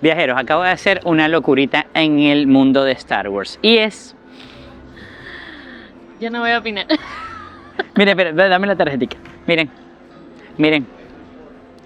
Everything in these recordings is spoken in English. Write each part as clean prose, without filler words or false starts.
Viajeros, acabo de hacer una locurita en el mundo de Star Wars. Y es... Yo no voy a opinar. Miren, pero dame la tarjetita. Miren, miren.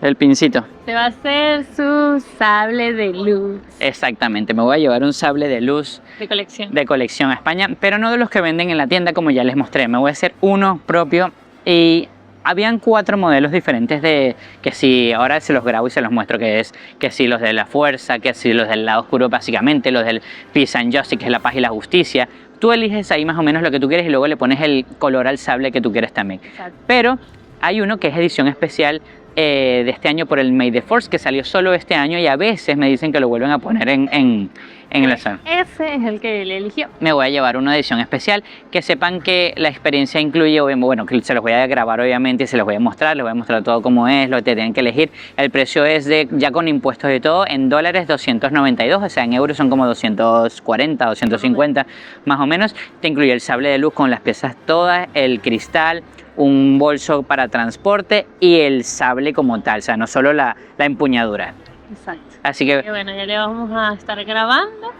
El pincito. Se va a hacer su sable de luz. Exactamente, me voy a llevar un sable de luz De colección a España, pero no de los que venden en la tienda como ya les mostré. Me voy a hacer uno propio y habían 4 modelos diferentes de que si ahora se los grabo y se los muestro que es que si los de la fuerza, que si los del lado oscuro básicamente, los del Peace and Justice que es la paz y la justicia. Tú eliges ahí más o menos lo que tú quieres y luego le pones el color al sable que tú quieres también. Exacto. Pero hay uno que es edición especial de este año por el May the Force, que salió solo este año y a veces me dicen que lo vuelven a poner en la zona. Ese es el que él eligió. Me voy a llevar una edición especial, que sepan que la experiencia incluye, bueno, que se los voy a grabar obviamente y se los voy a mostrar, les voy a mostrar todo cómo es, lo que tienen que elegir. El precio es de, ya con impuestos y todo, en dólares 292, o sea, en euros son como 240, 250 más o menos. Te incluye el sable de luz con las piezas todas, el cristal, un bolso para transporte y el sable como tal, o sea, no solo la empuñadura. Exacto. Así que Y bueno, ya le vamos a estar grabando.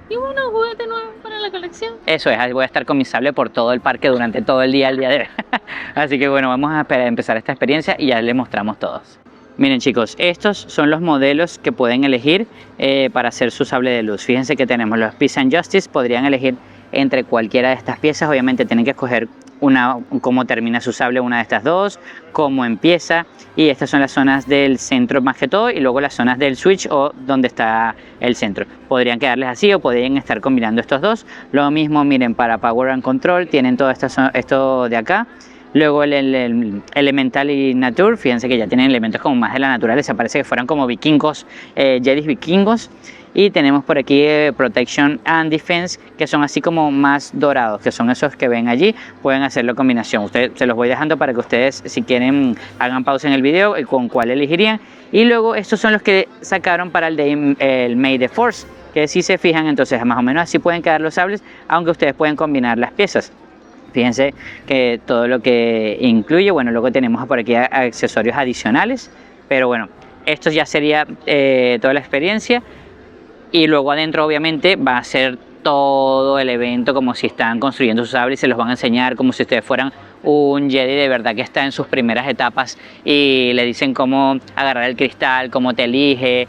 Y bueno, un juguete nuevo para la colección. eso es, voy a estar con mi sable por todo el parque durante todo el día de hoy. Así que bueno, vamos a empezar esta experiencia y ya les mostramos todos. Miren chicos, estos son los modelos que pueden elegir para hacer su sable de luz. Fíjense que tenemos los Peace and Justice, podrían elegir entre cualquiera de estas piezas. Obviamente tienen que escoger cómo termina su sable, una de estas dos, cómo empieza, y estas son las zonas del centro más que todo y luego las zonas del switch o donde está el centro. Podrían quedarles así o podrían estar combinando estos dos. Lo mismo, miren, para Power and Control tienen todo esto de acá. Luego el Elemental y Nature, fíjense que ya tienen elementos como más de la naturaleza, parece que fueran como vikingos, Jedi vikingos. Y tenemos por aquí Protection and Defense, que son así como más dorados, que son esos que ven allí, pueden hacerlo combinación. Ustedes, se los voy dejando para que ustedes, si quieren, hagan pausa en el video y con cuál elegirían. Y luego estos son los que sacaron para el May the Force, que si se fijan, entonces más o menos así pueden quedar los sables, aunque ustedes pueden combinar las piezas. Fíjense que todo lo que incluye, bueno, luego tenemos por aquí accesorios adicionales, pero bueno, esto ya sería toda la experiencia. Y luego adentro obviamente va a ser todo el evento como si están construyendo sus sables y se los van a enseñar como si ustedes fueran un Jedi de verdad que está en sus primeras etapas y le dicen cómo agarrar el cristal, cómo te elige,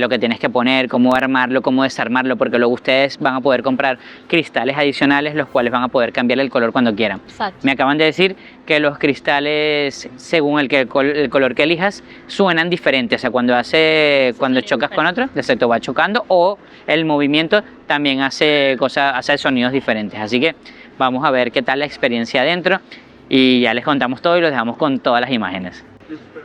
lo que tienes que poner, cómo armarlo, cómo desarmarlo, porque luego ustedes van a poder comprar cristales adicionales los cuales van a poder cambiar el color cuando quieran. Exacto. Me acaban de decir que los cristales, según el color que elijas, suenan diferentes, o sea, cuando chocas con otro, excepto va chocando, o el movimiento también hace sonidos diferentes, así que vamos a ver qué tal la experiencia adentro y ya les contamos todo y los dejamos con todas las imágenes.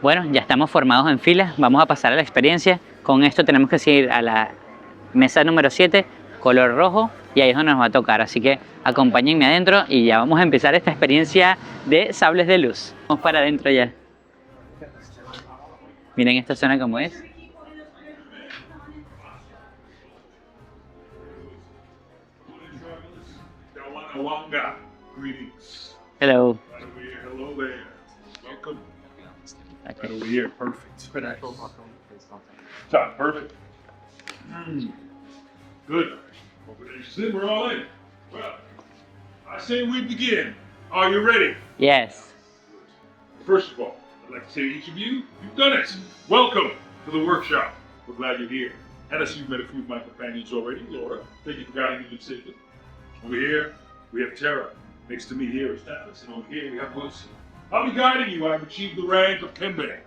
Bueno, ya estamos formados en fila, vamos a pasar a la experiencia. Con esto tenemos que seguir a la mesa número 7, color rojo, y ahí es donde nos va a tocar, así que acompáñenme adentro y ya vamos a empezar esta experiencia de sables de luz. Vamos para adentro ya. Miren esta zona como es. Hello. Hello there. Welcome. Okay. Over here, perfect. Top, perfect. Good. Over there, sit. We're all in. Well, I say we begin. Are you ready? Yes. First of all, I'd like to say to each of you, you've done it. Welcome to the workshop. We're glad you're here. And as you've met a few of my companions already, Laura, thank you for guiding me safely. Over here, we have Tara. Next to me here is Atlas, and over here we have Wilson. I'll be guiding you. I've achieved the rank of Pembe.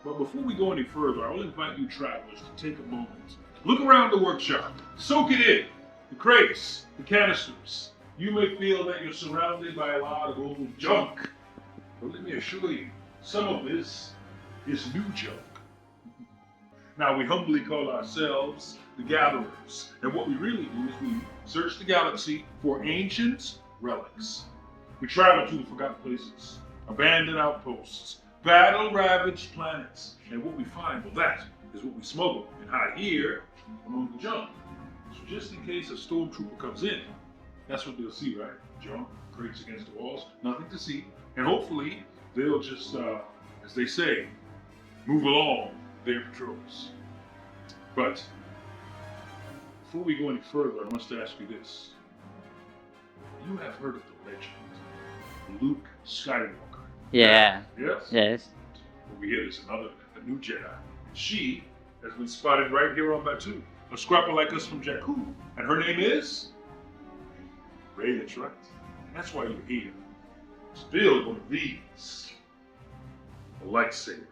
But before we go any further, I will invite you travelers to take a moment. Look around the workshop. Soak it in. The crates, the canisters. You may feel that you're surrounded by a lot of old junk. But let me assure you, some of this is new junk. Now, we humbly call ourselves the Gatherers. And what we really do is we search the galaxy for ancient relics. We travel to the forgotten places, abandoned outposts, battle-ravaged planets. And what we find, well, that is what we smuggle and hide here among the junk. So just in case a stormtrooper comes in, that's what they'll see, right? Junk, crates against the walls, nothing to see. And hopefully, they'll just, as they say, move along their patrols. But before we go any further, I must ask you this. You have heard of the legend, Luke Skywalker. Yeah. Yes? Yes. Over here, there's a new Jedi. She has been spotted right here on Batuu. A scrapper like us from Jakku. And her name is? Rey, that's right. That's why you're here. To build one of these. A lightsaber.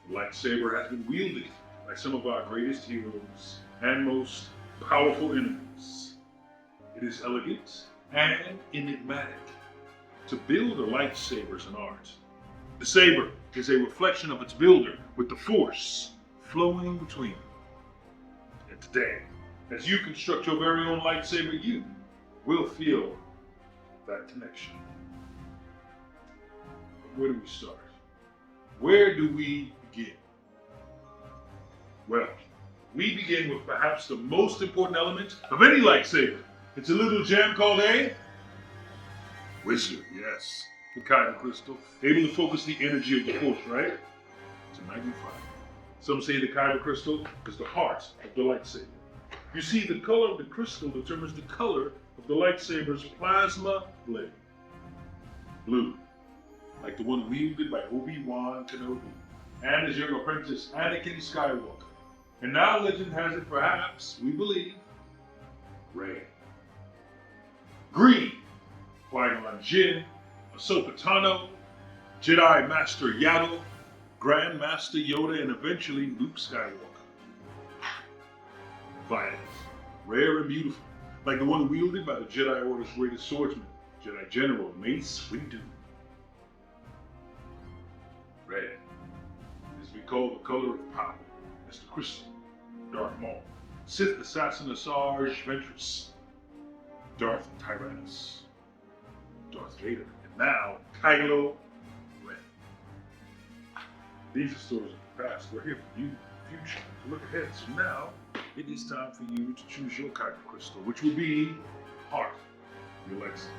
The lightsaber has been wielded by some of our greatest heroes and most powerful enemies. It is elegant and enigmatic. To build a lightsaber is an art. The saber is a reflection of its builder, with the force flowing between them. And today, as you construct your very own lightsaber, you will feel that connection. But where do we start? Where do we begin? Well, we begin with perhaps the most important element of any lightsaber. It's a little gem called a wizard, yes. The kyber crystal, able to focus the energy of the force, right? To magnify. Some say the kyber crystal is the heart of the lightsaber. You see, the color of the crystal determines the color of the lightsaber's plasma blade. Blue, like the one wielded by Obi-Wan Kenobi and his young apprentice Anakin Skywalker. And now legend has it, perhaps, we believe, Rey. Green, Qui-Gon Jinn, Ahsoka Tano, Jedi Master Yaddle, Grand Master Yoda, and eventually Luke Skywalker. Violet, rare and beautiful, like the one wielded by the Jedi Order's greatest swordsman, Jedi General Mace Windu. Red is we call the color of power, as the crystal, Darth Maul, Sith Assassin Asajj Ventress, Darth Tyrannus, Darth Vader, and now Kylo Ren. These are stories of the past. We're here for you, the future, to look ahead. So now, it is time for you to choose your kyber crystal, which will be heart, your lightsaber.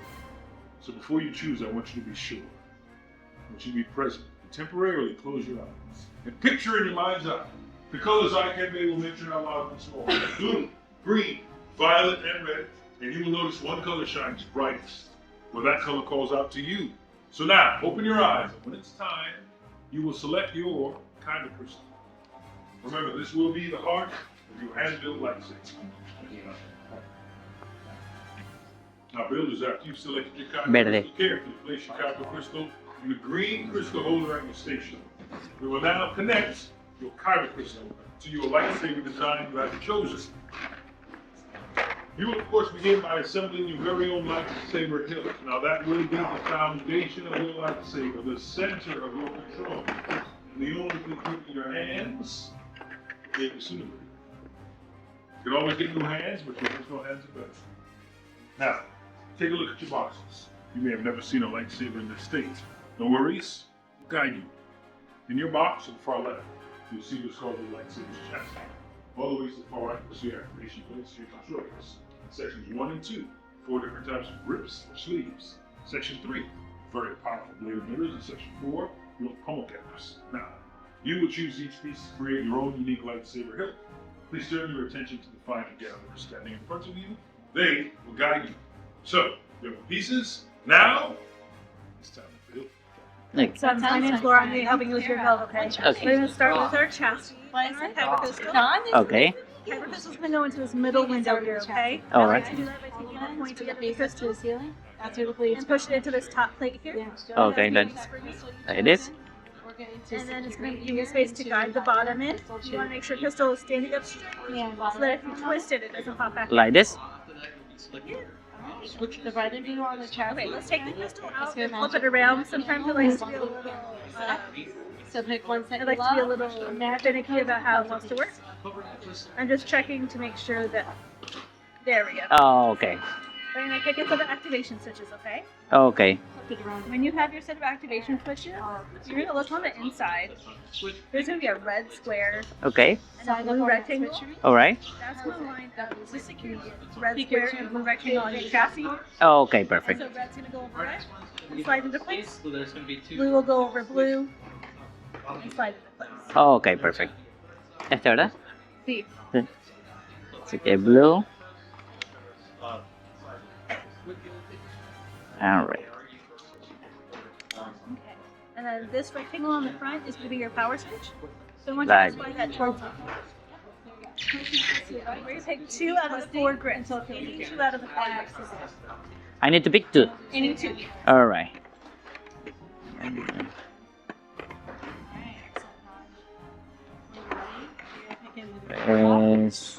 So before you choose, I want you to be sure. I want you to be present and temporarily close your eyes and picture in your mind's eye the colors I can be will mention out loud once more. Blue, green, violet, and red. And you will notice one color shines brightest. Well, that color calls out to you. So now, open your eyes, and when it's time, you will select your kyber crystal. Remember, this will be the heart of your hand-built lightsaber. Now, builders, after you've selected your kyber crystal, carefully place your kyber crystal in the green crystal holder at your station. We will now connect your kyber crystal to your lightsaber design you have chosen. You will, of course, begin by assembling your very own lightsaber hilt. Now, that will be the foundation of your lightsaber, the center of your control. And the only thing in your hands is the sooner. You can always get new hands, but your original hands are better. Now, take a look at your boxes. You may have never seen a lightsaber in this state. No worries, we'll guide you. In your box on the far left, you'll see what's called the lightsaber's chassis. All the way to the far right, you'll see your activation plates, your controllers. Sections 1 and 2, 4 different types of grips or sleeves. Section 3, very powerful bladed mirrors. And Section 4, your pommel caps. Now, you will choose each piece to create your own unique lightsaber hilt. Please turn your attention to the final gatherers standing in front of you. They will guide you. So, you have the pieces. Now, it's time to build. So my name's Laura. I'm going to be helping you with your hilt, okay? Okay. We're going to start with our chassis. And our kyber crystal. Okay. Kyber crystal's going to go into this middle window here, okay? All right. To do that by taking a point to the crystal to the ceiling. That's beautifully. and push it into this top plate here. Okay, then it is. And then it's going to give you space to guide the bottom in. You want to make sure crystal is standing up straight so that if you twist it, it doesn't pop back. Like this. The right of you on the chassis. Okay, let's take the crystal out and flip it around. Sometimes it likes to be a little, So pick one it second. likes to be a little finicky about how it wants to work. I'm just checking to make sure that, there we go. Oh, okay. We're going to pick a set of activation switches, okay? Okay. When you have your set of activation switches, you're going to look on the inside. There's going to be a red square Okay. and a blue rectangle. All right. That's going to line up with the red square and blue rectangle on your chassis. Okay, perfect. So red's going to go over red and slide into place. So there's going to be two. Blue will go over blue and slide into place. Okay, perfect. Este, ¿verdad? Sí. Sí. Así que blue. Alright. And then this rectangle on the front is going to be your power switch. So I want Like- you to slide that towards you. We're going to take 2 out of the 4 grids. Any 2 out of the 4 grids. I need to pick 2. Any 2. Alright. Pues,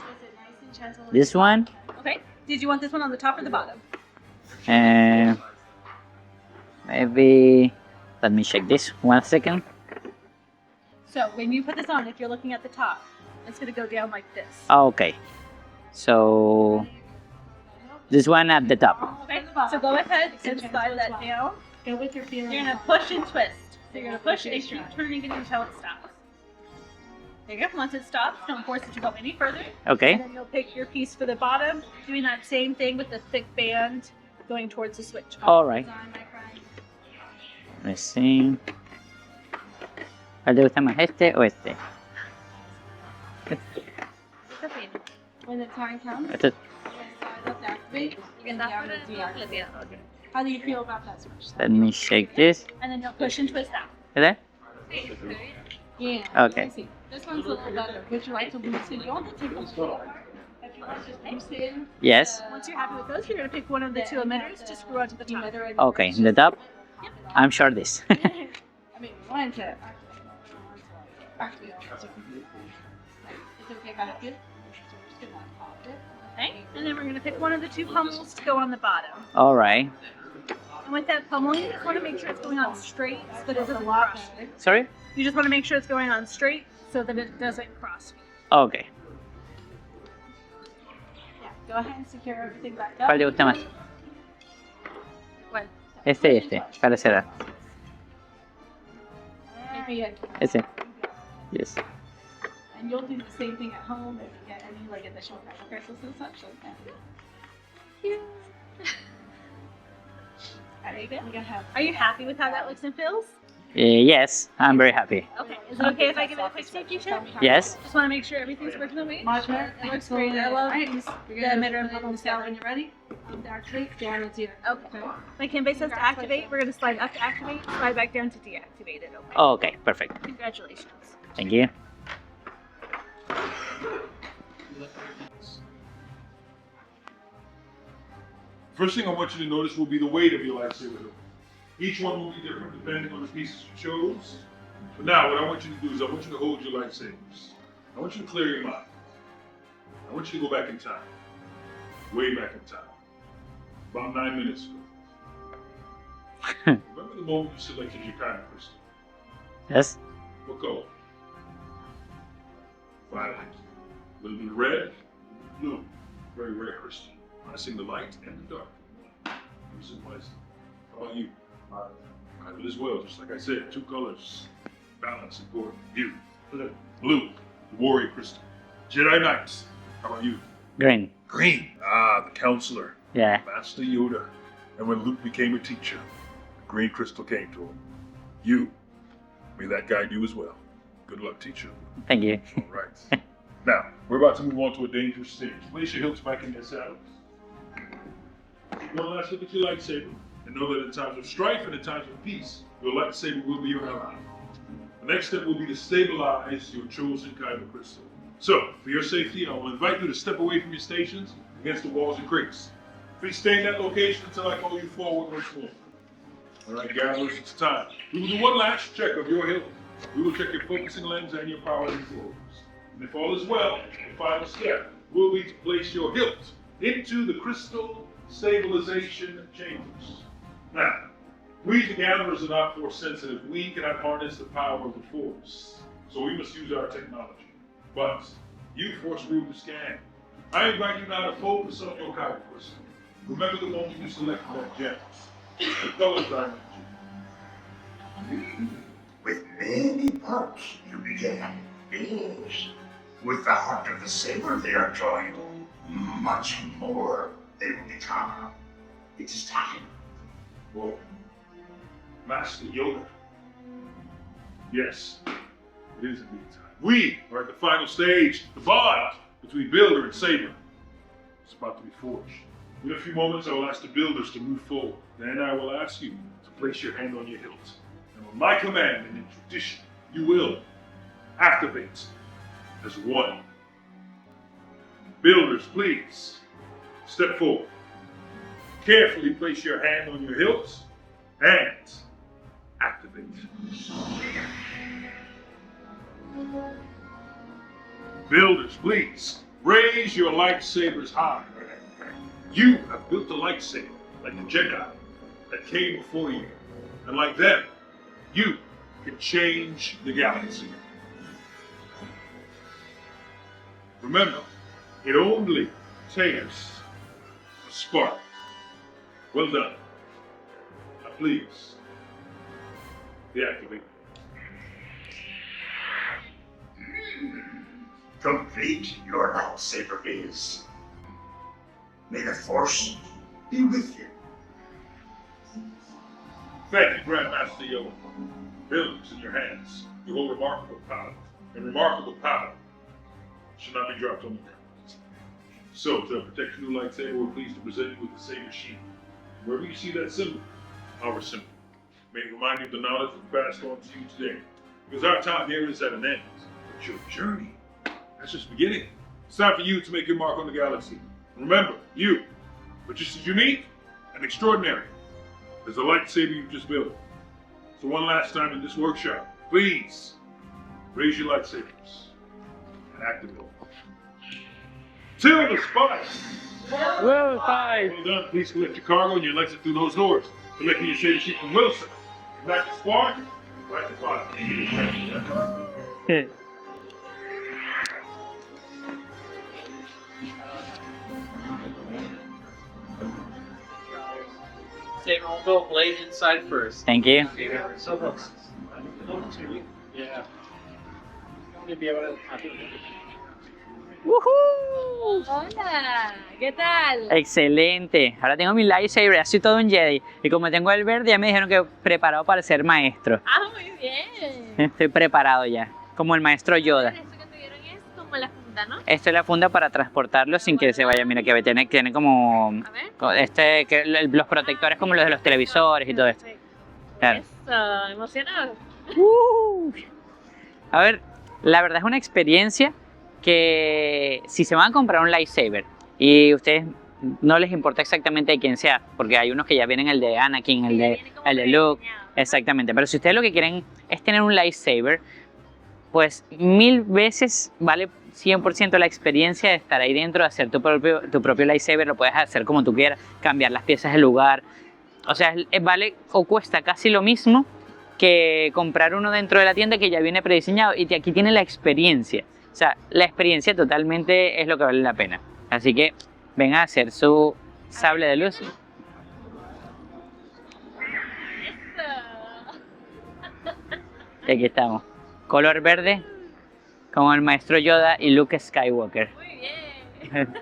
this one. Okay. Did you want this one on the top or the bottom? And maybe let me check this 1 second. So when you put this on, if you're looking at the top, it's going to go down like this. Okay. So this one at the top. Okay. So go ahead and slide that down. Go with your feeling. You're going to push and twist. So you're going to push and keep turning it until it stops. There you go. Once it stops, don't force it to go any further. And Okay. then you'll pick your piece for the bottom, doing that same thing with the thick band going towards the switch. Alright. Let's see. ¿Cuál te gusta más, este o este? When the time comes, Este. slide up to activate. You can down to deactivate. How do you feel about that switch? Let me shake this. And then you'll push and twist out. ¿Verdad? Yeah. Okay. I see. This one's a little better. Would you like to boost it? You want to take them slower. If you want to just boost it, Yes. Once you're happy with those, you're going to pick one of the 2 emitters to screw onto the top. Okay, in the top. I'm sure this. I mean, we wanted to activate all this. It's okay if I have it. So we're just gonna pop it. Okay. And then we're going to pick one of the 2 pummels to go on the bottom. Alright. And with that pummel, you just want to make sure it's going on straight so that it doesn't cross. Sorry? You just want to make sure it's going on straight so that it doesn't cross. Okay. Yeah. Go ahead and secure everything back ¿Cuál up. te gusta más? What? Este y este. ¿Cuál será? Maybe Ese. Yes. and you'll do the same thing at home if you get any like additional crystals and such like that. There you go. We're gonna have Are you happy with how that looks and feels? Yes, I'm very happy. Okay. Is it okay if I give it a quick safety check? Yes. Just want to make sure everything's working the way. Module. It looks great. I love these. You're The gonna emitter and put pummel this down together. when you're ready. Up to activate, down to zero. Okay. Like Kinbei says to activate, we're going to slide up to activate, slide back down to deactivate it. Okay. Okay, perfect. Congratulations. Thank you. First thing I want you to notice will be the weight of your lightsaber hilt. Each one will be different depending on the pieces you chose. But now, what I want you to do is I want you to hold your lightsabers. I want you to clear your mind. I want you to go back in time. Way back in time. About 9 minutes ago. Remember the moment you selected your kyber crystal? Yes. What color? Violet. A little bit of red, blue. Very rare crystal. Passing the light and the dark. Here's some wisdom. How about you? Violet as well, just like I said, 2 colors. Balance important. You. Blue, the warrior crystal. Jedi Knight. How about you? Green. Green. Ah, the counselor. Yeah. Master Yoda. And when Luke became a teacher, the green crystal came to him. You. May that guide you as well. Good luck, teacher. Thank you. All right. Now, we're about to move on to a dangerous stage. Place your hilts back in their saddles. One last look at your lightsaber, and know that in times of strife and in times of peace, your lightsaber will be your ally. The next step will be to stabilize your chosen kyber crystal. So, for your safety, I will invite you to step away from your stations against the walls and crates. Please stay in that location until I call you forward once more. All right, gatherers, it's time. We will do one last check of your hilt. We will check your focusing lens and your power controls. And if all is well, the final step will be to place your hilt into the crystal stabilization chambers. Now, we the gatherers are not force sensitive. We cannot harness the power of the force. So we must use our technology. But you force rulers can. I invite you now to focus on your kyber crystal. Remember the moment you selected that gem. The colors I mentioned. With many parts you began. Yes. With the heart of the saber they are joined. Much more they will become. It is time. Oh, Master Yoda. Yes, It is indeed time. We are at the final stage, the bond between Builder and Saber. It's about to be forged. In a few moments, I will ask the builders to move forward. Then I will ask you to place your hand on your hilt. And on my command and in tradition, you will activate as one. Builders, please step forward. Carefully place your hand on your hilt and activate. Builders, please raise your lightsabers high. You have built a lightsaber like the Jedi that came before you. And like them, you can change the galaxy. Remember, it only takes a spark. Well done. Now please, deactivate. Complete your lightsaber is. May the Force be with you. Thank you, Grandmaster Yoda. Builders in your hands, you hold remarkable power, and remarkable power should not be dropped on the ground. So, to protect your new lightsaber, we're pleased to present you with the Saber Shield. Wherever you see that symbol, our symbol, may it remind you of the knowledge we passed on to you today. Because our time here is at an end. But your journey, that's just beginning. It's time for you to make your mark on the galaxy. And remember, you are just as unique and extraordinary as the lightsaber you've just built. So one last time in this workshop, please raise your lightsabers and activate. Till the spice! Whoa, five. Well done. Please collect your cargo and your exit through those doors. Collecting your shady sheep from Wilson. Back to Spark, back to fire. Saber will go blade inside first. Thank you. So close. Yeah. You'll be able to. ¡Woohoo! Hola, ¿qué tal? Excelente. Ahora tengo mi lightsaber, así todo un Jedi. Y como tengo el verde, ya me dijeron que preparado para ser maestro. Ah, muy bien. Estoy preparado ya, como el maestro Yoda. Esto que te dieron es como la funda, ¿no? Esto es la funda para transportarlo sin que se vaya. Mira que tiene como A ver. los protectores como los de los televisores y todo esto. Claro. Eso, emocionado. A ver, la verdad es una experiencia que si se van a comprar un lightsaber y ustedes no les importa exactamente de quién sea, porque hay unos que ya vienen el de Anakin, el de Luke, exactamente, pero si ustedes lo que quieren es tener un lightsaber, pues 1000 veces vale 100% la experiencia de estar ahí dentro, de hacer tu propio lightsaber, lo puedes hacer como tú quieras, cambiar las piezas de lugar, o sea, vale o cuesta casi lo mismo que comprar uno dentro de la tienda que ya viene prediseñado y aquí tiene la experiencia. O sea, la experiencia totalmente es lo que vale la pena. Así que vengan a hacer su sable de luz. Y aquí estamos. Color verde, como el maestro Yoda y Luke Skywalker. Muy bien.